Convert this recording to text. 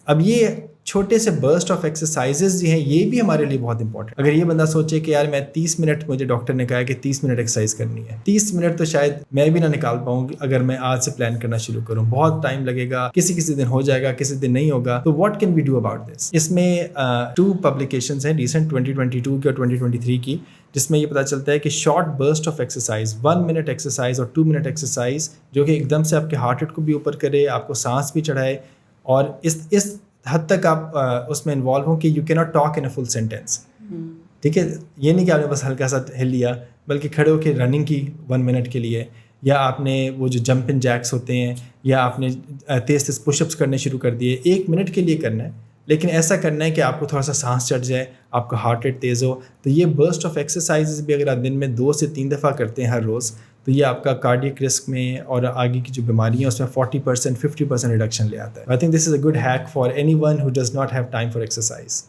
اب یہ چھوٹے سے برسٹ آف ایکسرسائزز جو ہیں یہ بھی ہمارے لیے بہت امپورٹنٹ. اگر یہ بندہ سوچے کہ یار میں 30 منٹ, مجھے ڈاکٹر نے کہا ہے کہ 30 منٹ ایکسرسائز کرنی ہے, 30 منٹ تو شاید میں بھی نہ نکال پاؤں اگر میں آج سے پلان کرنا شروع کروں, بہت ٹائم لگے گا, کسی دن ہو جائے گا, کسی دن نہیں ہوگا. تو what can we do about this? اس میں 2 پبلیکیشنز ہیں ریسنٹ 2022 کی اور 2023 کی, جس میں یہ پتہ چلتا ہے کہ short burst of exercise, 1 minute exercise اور 2 منٹ ایکسرسائز جو کہ ایک دم سے آپ کے ہارٹ ریٹ کو بھی اوپر کرے, آپ کو سانس بھی چڑھائے, اور اس حد تک آپ اس میں انوالو ہوں کہ یو کی not talk in a full sentence. ٹھیک ہے, یہ نہیں کہ آپ نے بس ہلکا سا ہل لیا, بلکہ کھڑے ہو کے رننگ کی 1 منٹ کے لیے, یا آپ نے وہ جو جمپ ان جیکس ہوتے ہیں, یا آپ نے تیز پش اپس کرنے شروع کر دیے, 1 منٹ کے لیے کرنا ہے, لیکن ایسا کرنا ہے کہ آپ کو تھوڑا سا سانس چڑھ جائے, آپ کا ہارٹ ریٹ تیز ہو. تو یہ برسٹ آف ایکسرسائزز بھی اگر آپ دن میں 2 سے 3 دفعہ کرتے ہیں ہر روز, تو یہ آپ کا کارڈیک رسک میں اور آگے کی جو بیماریاں ہیں اس میں 40% 50% ریڈکشن لے آتا ہے. I think this is a good hack for any one who does not have time for exercise.